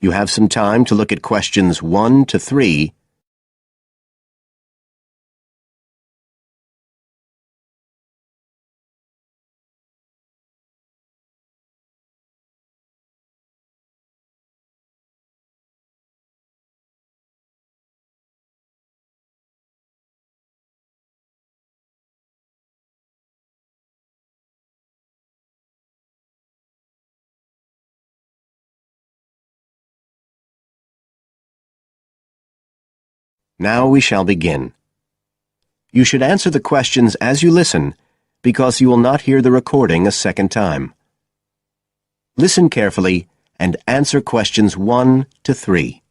You have some time to look at questions 1 to 3. Now we shall begin. You should answer the questions as you listen, because you will not hear the recording a second time. Listen carefully and answer questions 1 to 3.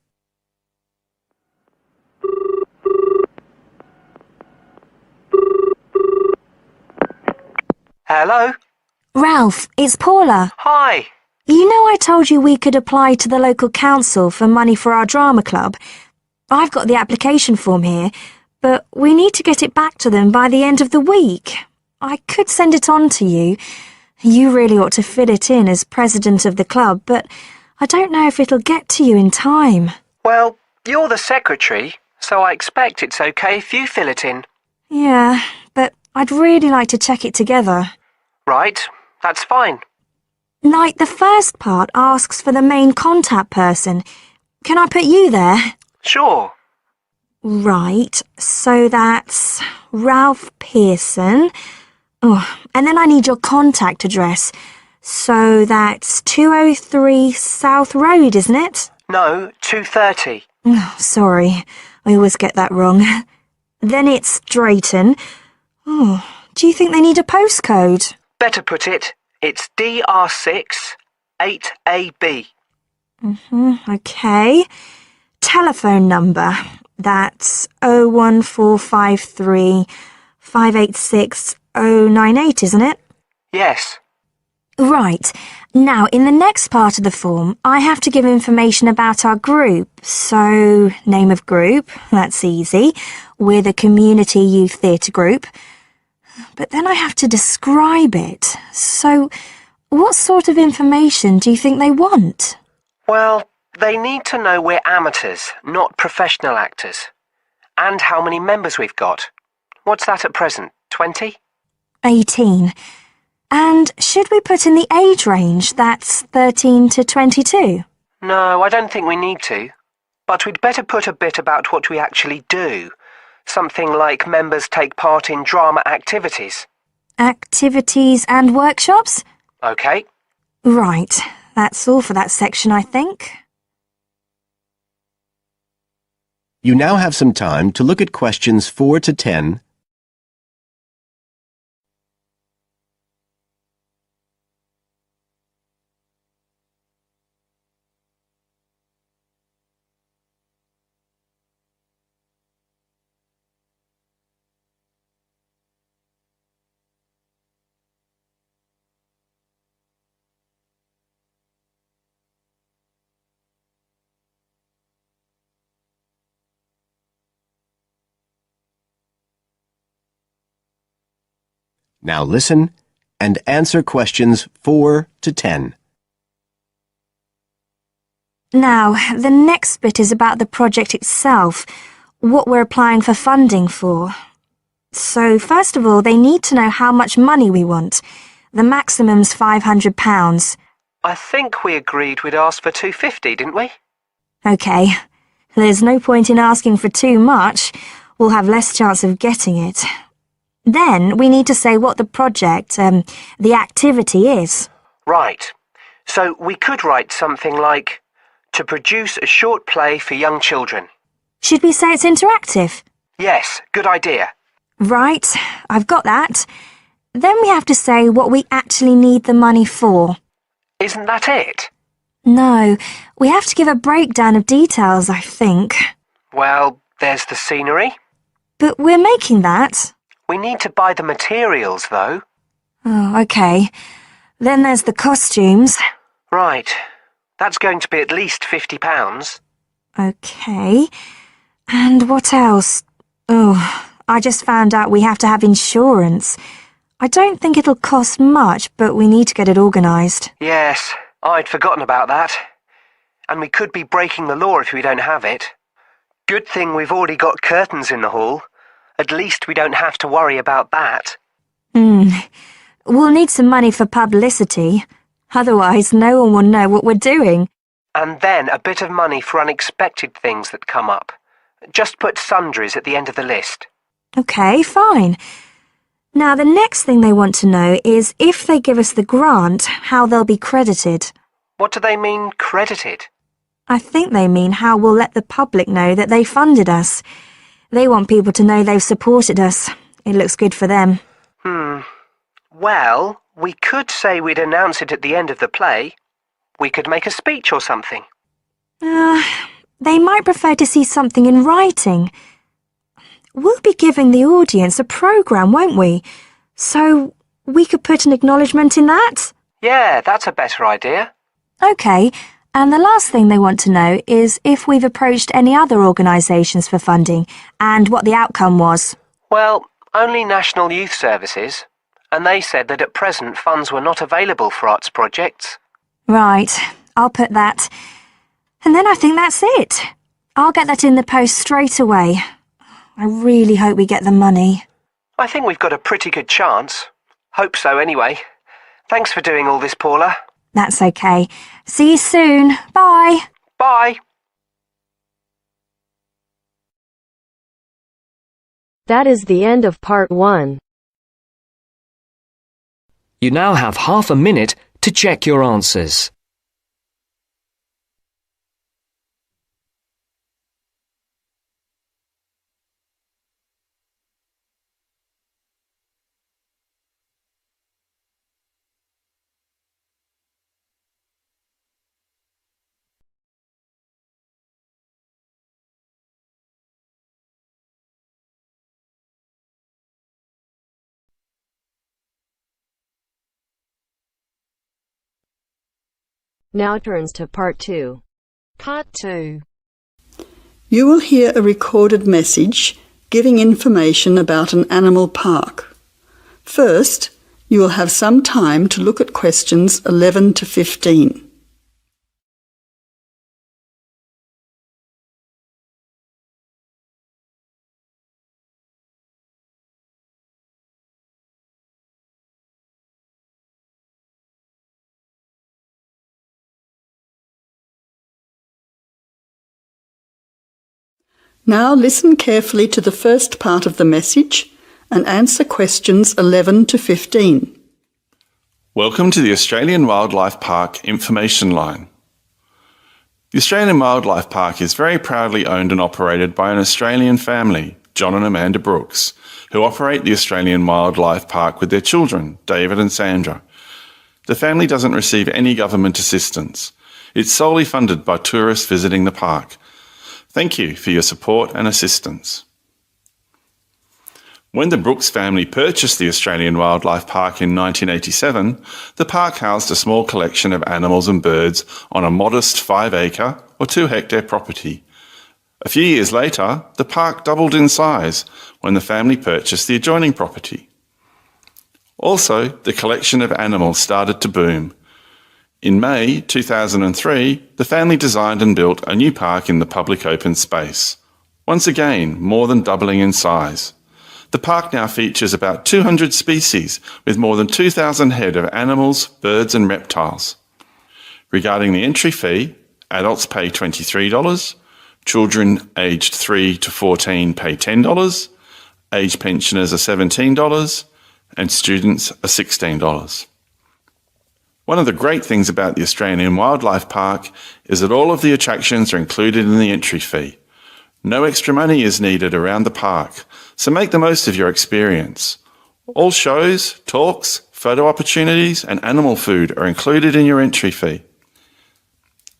Hello? Ralph, it's Paula. Hi. You know I told you we could apply to the local council for money for our drama club? I've got the application form here, but we need to get it back to them by the end of the week. I could send it on to you. You really ought to fill it in as president of the club, but I don't know if it'll get to you in time. Well, you're the secretary, so I expect it's okay if you fill it in. Yeah, but I'd really like to check it together. Right, that's fine. Like, the first part asks for the main contact person. Can I put you there? Sure. Right, so that's Ralph Pearson. Oh, and then I need your contact address. So that's 203 South Road, isn't it? No, 2:30. Oh, sorry, I always get that wrong. Then it's Drayton. Oh, do you think they need a postcode? Better put it, it's DR6 8AB. Okay. Telephone number. That's 01453 586 098, isn't it? Yes. Right. Now, in the next part of the form, I have to give information about our group. So, name of group, that's easy. We're the Community Youth Theatre Group. But then I have to describe it. So, what sort of information do you think they want? Well, they need to know we're amateurs, not professional actors. And how many members we've got. What's that at present, 20? 18. And should we put in the age range? That's 13 to 22? No, I don't think we need to. But we'd better put a bit about what we actually do. Something like members take part in drama activities. Activities and workshops? OK. Right. That's all for that section, I think. You now have some time to look at questions 4 to 10. Now listen and answer questions 4 to 10. Now, the next bit is about the project itself, what we're applying for funding for. So, first of all, they need to know how much money we want. The maximum's £500. I think we agreed we'd ask for 250, didn't we? OK. There's no point in asking for too much. We'll have less chance of getting it. Then we need to say what the project, the activity is. Right. So we could write something like, to produce a short play for young children. Should we say it's interactive? Yes, good idea. Right, I've got that. Then we have to say what we actually need the money for. Isn't that it? No, we have to give a breakdown of details, I think. Well, there's the scenery. But we're making that. We need to buy the materials, though. Oh, OK. Then there's the costumes. Right. That's going to be at least £50. OK. And what else? Oh, I just found out we have to have insurance. I don't think it'll cost much, but we need to get it organised. Yes, I'd forgotten about that. and we could be breaking the law if we don't have it. Good thing we've already got curtains in the hall. At least we don't have to worry about that. We'll need some money for publicity. Otherwise, no one will know what we're doing. And then a bit of money for unexpected things that come up. Just put sundries at the end of the list. Okay, fine. Now, the next thing they want to know is if they give us the grant, how they'll be credited. What do they mean, credited? I think they mean how we'll let the public know that they funded us. They want people to know they've supported us. It looks good for them. Well, we could say we'd announce it at the end of the play. We could make a speech or something. They might prefer to see something in writing. We'll be giving the audience a programme, won't we? So we could put an acknowledgement in that? Yeah, that's a better idea. OK, and the last thing they want to know is if we've approached any other organisations for funding and what the outcome was. Well, only National Youth Services, and they said that at present funds were not available for arts projects. Right, I'll put that. And then I think that's it. I'll get that in the post straight away. I really hope we get the money. I think we've got a pretty good chance. Hope so anyway. Thanks for doing all this, Paula. That's okay. See you soon. Bye. Bye. That is the end of part 1. You now have half a minute to check your answers. Now turns to part 2. Part 2. You will hear a recorded message giving information about an animal park. First, you will have some time to look at questions 11 to 15. Now listen carefully to the first part of the message and answer questions 11 to 15. Welcome to the Australian Wildlife Park Information Line. The Australian Wildlife Park is very proudly owned and operated by an Australian family, John and Amanda Brooks, who operate the Australian Wildlife Park with their children, David and Sandra. The family doesn't receive any government assistance. It's solely funded by tourists visiting the park. Thank you for your support and assistance. When the Brooks family purchased the Australian Wildlife Park in 1987, the park housed a small collection of animals and birds on a modest 5-acre or 2-hectare property. A few years later, the park doubled in size when the family purchased the adjoining property. Also, the collection of animals started to boom. In May 2003, the family designed and built a new park in the public open space. Once again, more than doubling in size. The park now features about 200 species with more than 2,000 head of animals, birds and reptiles. Regarding the entry fee, adults pay $23, children aged 3 to 14 pay $10, age pensioners are $17 and students are $16. One of the great things about the Australian Wildlife Park is that all of the attractions are included in the entry fee. No extra money is needed around the park, so make the most of your experience. All shows, talks, photo opportunities and animal food are included in your entry fee.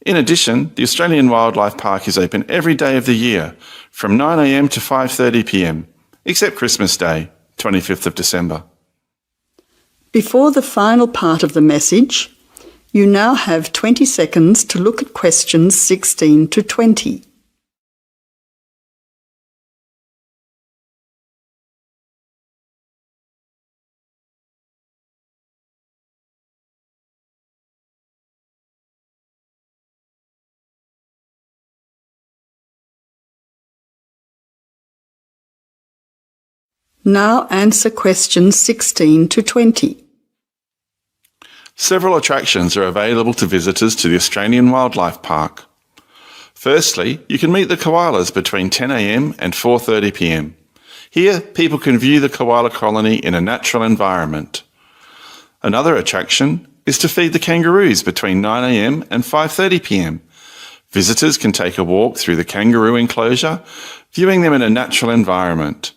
In addition, the Australian Wildlife Park is open every day of the year from 9 a.m. to 5:30 p.m, except Christmas Day, 25th of December. Before the final part of the message, you now have 20 seconds to look at questions 16 to 20. Now answer questions 16 to 20. Several attractions are available to visitors to the Australian Wildlife Park. Firstly, you can meet the koalas between 10 a.m. and 4:30 p.m. Here, people can view the koala colony in a natural environment. Another attraction is to feed the kangaroos between 9 a.m. and 5:30 p.m. Visitors can take a walk through the kangaroo enclosure, viewing them in a natural environment.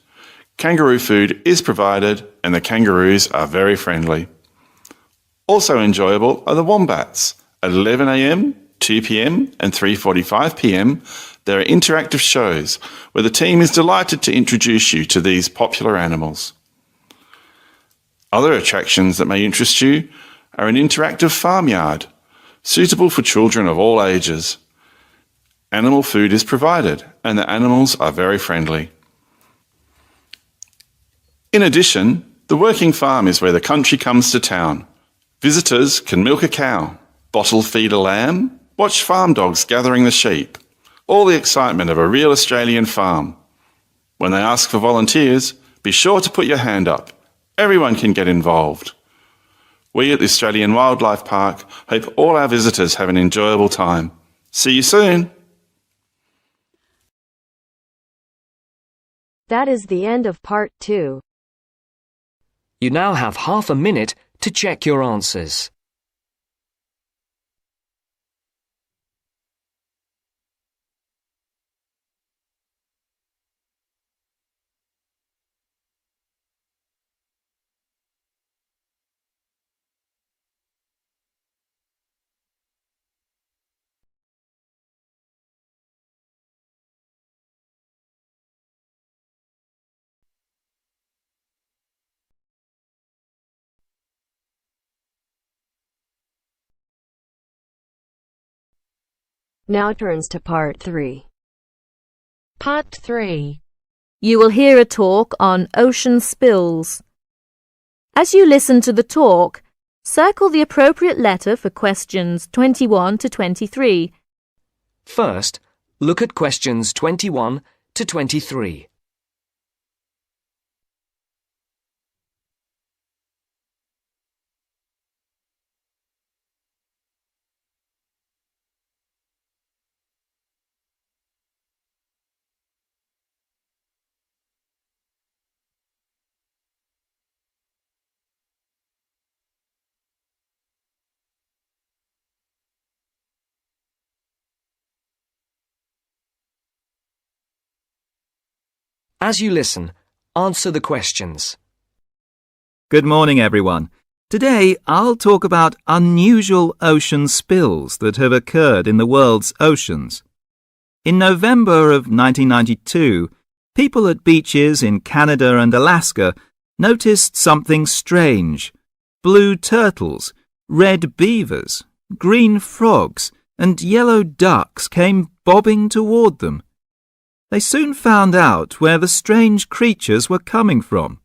Kangaroo food is provided and the kangaroos are very friendly. Also enjoyable are the wombats. At 11 a.m., 2 p.m. and 3:45 p.m. there are interactive shows where the team is delighted to introduce you to these popular animals. Other attractions that may interest you are an interactive farmyard, suitable for children of all ages. Animal food is provided and the animals are very friendly. In addition, the working farm is where the country comes to town. Visitors can milk a cow, bottle feed a lamb, watch farm dogs gathering the sheep. All the excitement of a real Australian farm. When they ask for volunteers, be sure to put your hand up. Everyone can get involved. We at the Australian Wildlife Park hope all our visitors have an enjoyable time. See you soon! That is the end of part 2. You now have half a minute to check your answers. Now turns to part 3. Part 3. You will hear a talk on ocean spills. As you listen to the talk, circle the appropriate letter for questions 21 to 23. First, look at questions 21 to 23. As you listen, answer the questions. Good morning, everyone. Today, I'll talk about unusual ocean spills that have occurred in the world's oceans. In November of 1992, people at beaches in Canada and Alaska noticed something strange. Blue turtles, red beavers, green frogs, and yellow ducks came bobbing toward them. They soon found out where the strange creatures were coming from.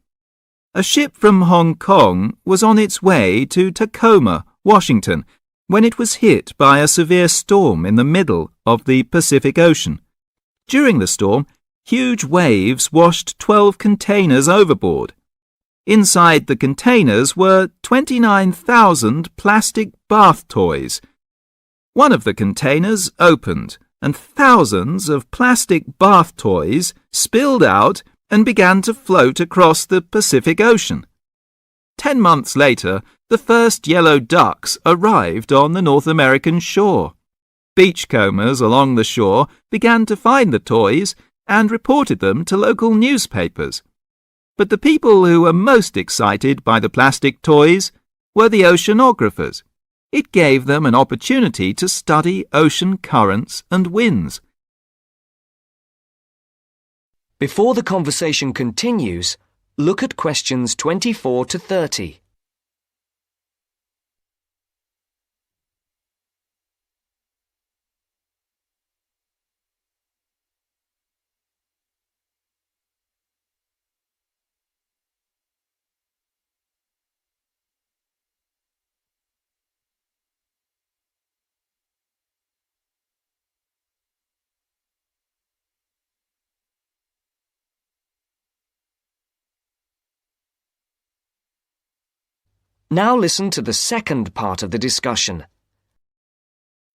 A ship from Hong Kong was on its way to Tacoma, Washington, when it was hit by a severe storm in the middle of the Pacific Ocean. During the storm, huge waves washed 12 containers overboard. Inside the containers were 29,000 plastic bath toys. One of the containers opened, and thousands of plastic bath toys spilled out and began to float across the Pacific Ocean. 10 months later, the first yellow ducks arrived on the North American shore. Beachcombers along the shore began to find the toys and reported them to local newspapers. But the people who were most excited by the plastic toys were the oceanographers. It gave them an opportunity to study ocean currents and winds. Before the conversation continues, look at questions 24 to 30. Now listen to the second part of the discussion.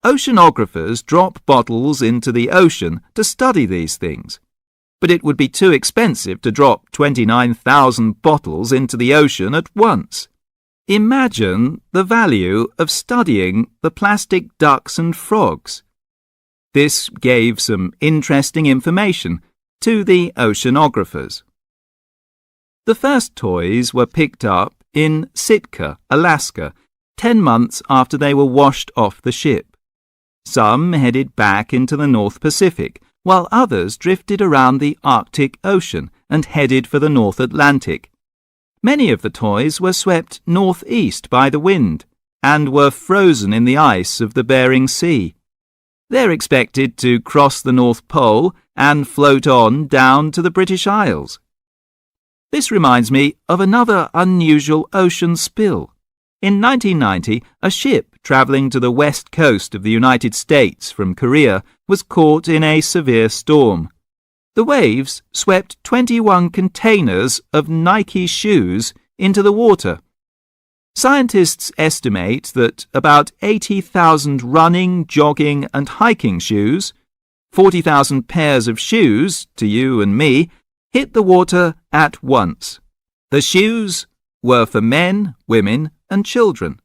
Oceanographers drop bottles into the ocean to study these things. But it would be too expensive to drop 29,000 bottles into the ocean at once. Imagine the value of studying the plastic ducks and frogs. This gave some interesting information to the oceanographers. The first toys were picked up in Sitka, Alaska, 10 months after they were washed off the ship. Some headed back into the North Pacific, while others drifted around the Arctic Ocean and headed for the North Atlantic. Many of the toys were swept northeast by the wind and were frozen in the ice of the Bering Sea. They're expected to cross the North Pole and float on down to the British Isles. This reminds me of another unusual ocean spill. In 1990, a ship travelling to the west coast of the United States from Korea was caught in a severe storm. The waves swept 21 containers of Nike shoes into the water. Scientists estimate that about 80,000 running, jogging and hiking shoes, 40,000 pairs of shoes, to you and me, hit the water at once. The shoes were for men, women and children.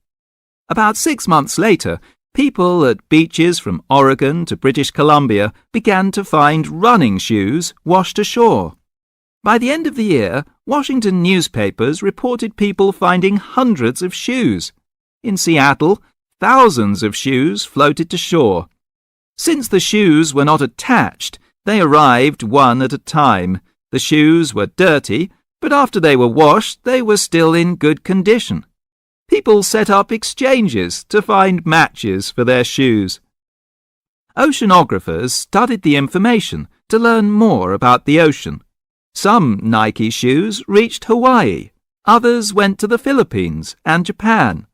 About 6 months later, people at beaches from Oregon to British Columbia began to find running shoes washed ashore. By the end of the year, Washington newspapers reported people finding hundreds of shoes. In Seattle, thousands of shoes floated to shore. Since the shoes were not attached, they arrived one at a time. The shoes were dirty, but after they were washed, they were still in good condition. People set up exchanges to find matches for their shoes. Oceanographers studied the information to learn more about the ocean. Some Nike shoes reached Hawaii, others went to the Philippines and Japan.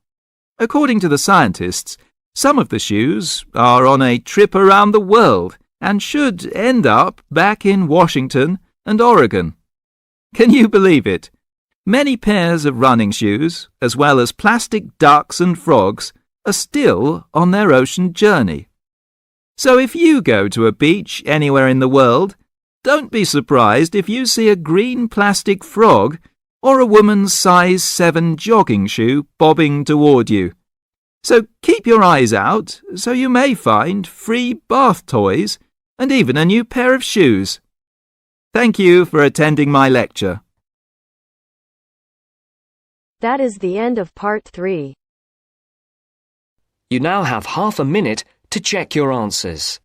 According to the scientists, some of the shoes are on a trip around the world and should end up back in Washington and Oregon. Can you believe it? Many pairs of running shoes, as well as plastic ducks and frogs, are still on their ocean journey. So if you go to a beach anywhere in the world, don't be surprised if you see a green plastic frog or a woman's size 7 jogging shoe bobbing toward you. So keep your eyes out so you may find free bath toys and even a new pair of shoes. Thank you for attending my lecture. That is the end of part 3. You now have half a minute to check your answers.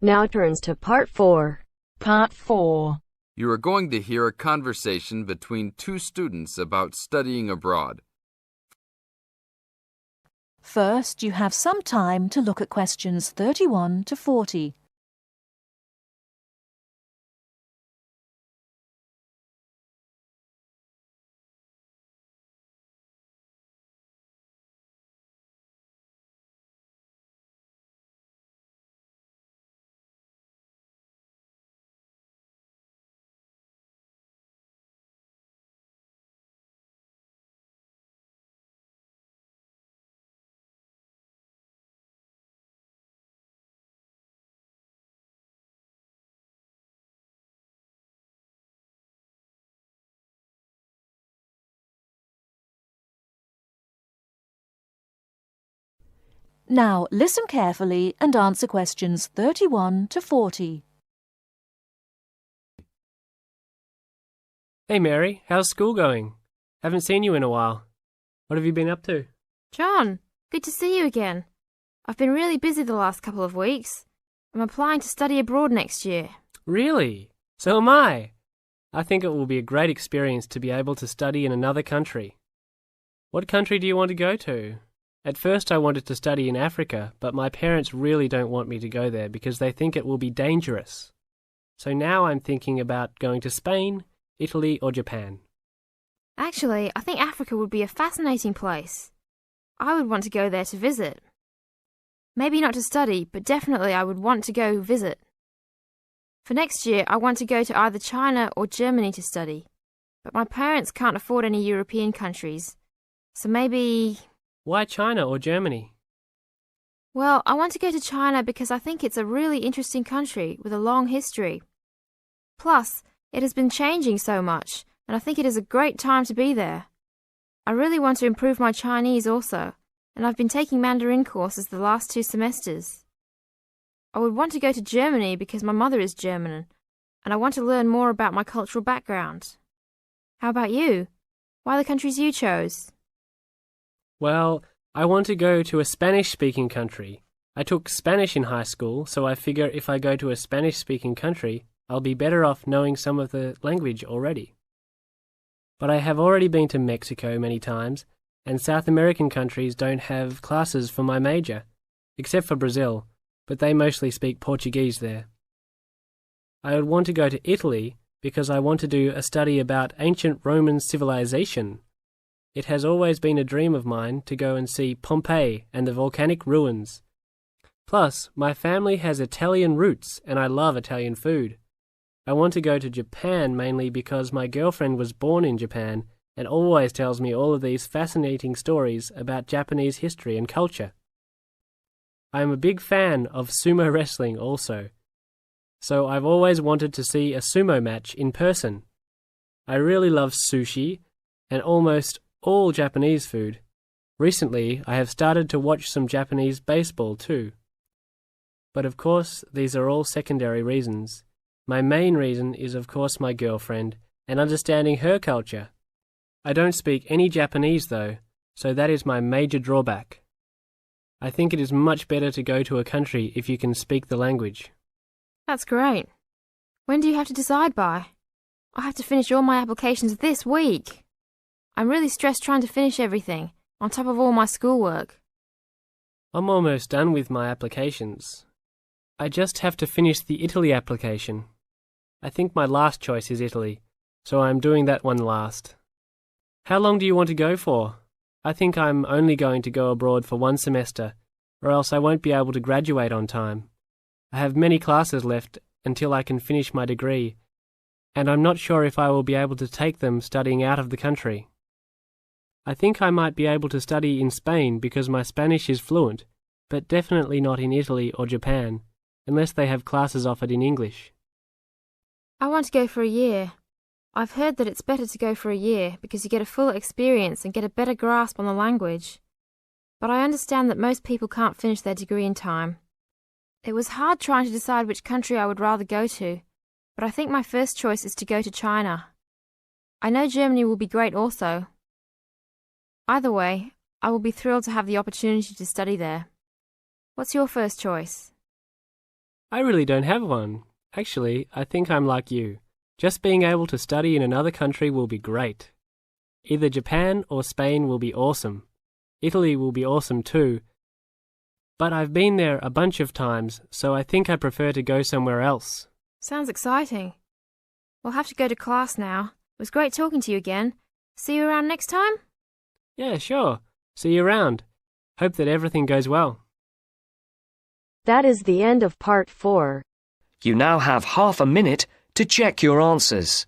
Now turns to part 4. Part 4. You are going to hear a conversation between two students about studying abroad. First, you have some time to look at questions 31 to 40. Now listen carefully and answer questions 31 to 40. Hey Mary, how's school going? Haven't seen you in a while. What have you been up to? John, good to see you again. I've been really busy the last couple of weeks. I'm applying to study abroad next year. Really? So am I. I think it will be a great experience to be able to study in another country. What country do you want to go to? At first I wanted to study in Africa, but my parents really don't want me to go there because they think it will be dangerous. So now I'm thinking about going to Spain, Italy or Japan. Actually, I think Africa would be a fascinating place. I would want to go there to visit. Maybe not to study, but definitely I would want to go visit. For next year, I want to go to either China or Germany to study, but my parents can't afford any European countries, so maybe... Why China or Germany? Well, I want to go to China because I think it's a really interesting country with a long history. Plus, it has been changing so much, and I think it is a great time to be there. I really want to improve my Chinese also, and I've been taking Mandarin courses the last 2 semesters. I would want to go to Germany because my mother is German, and I want to learn more about my cultural background. How about you? Why the countries you chose? Well, I want to go to a Spanish-speaking country. I took Spanish in high school, so I figure if I go to a Spanish-speaking country, I'll be better off knowing some of the language already. But I have already been to Mexico many times, and South American countries don't have classes for my major, except for Brazil, but they mostly speak Portuguese there. I would want to go to Italy because I want to do a study about ancient Roman civilization. It has always been a dream of mine to go and see Pompeii and the volcanic ruins. Plus, my family has Italian roots and I love Italian food. I want to go to Japan mainly because my girlfriend was born in Japan and always tells me all of these fascinating stories about Japanese history and culture. I am a big fan of sumo wrestling also, so I've always wanted to see a sumo match in person. I really love sushi and almost all Japanese food. Recently, I have started to watch some Japanese baseball too. But of course, these are all secondary reasons. My main reason is of course my girlfriend and understanding her culture. I don't speak any Japanese though, so that is my major drawback. I think it is much better to go to a country if you can speak the language. That's great. When do you have to decide by? I have to finish all my applications this week. I'm really stressed trying to finish everything, on top of all my schoolwork. I'm almost done with my applications. I just have to finish the Italy application. I think my last choice is Italy, so I'm doing that one last. How long do you want to go for? I think I'm only going to go abroad for 1 semester, or else I won't be able to graduate on time. I have many classes left until I can finish my degree, and I'm not sure if I will be able to take them studying out of the country. I think I might be able to study in Spain because my Spanish is fluent, but definitely not in Italy or Japan, unless they have classes offered in English. I want to go for a year. I've heard that it's better to go for a year because you get a full experience and get a better grasp on the language. But I understand that most people can't finish their degree in time. It was hard trying to decide which country I would rather go to, but I think my first choice is to go to China. I know Germany will be great also. Either way, I will be thrilled to have the opportunity to study there. What's your first choice? I really don't have one. Actually, I think I'm like you. Just being able to study in another country will be great. Either Japan or Spain will be awesome. Italy will be awesome too. But I've been there a bunch of times, so I think I prefer to go somewhere else. Sounds exciting. We'll have to go to class now. It was great talking to you again. See you around next time? Yeah, sure. See you around. Hope that everything goes well. That is the end of part 4. You now have half a minute to check your answers.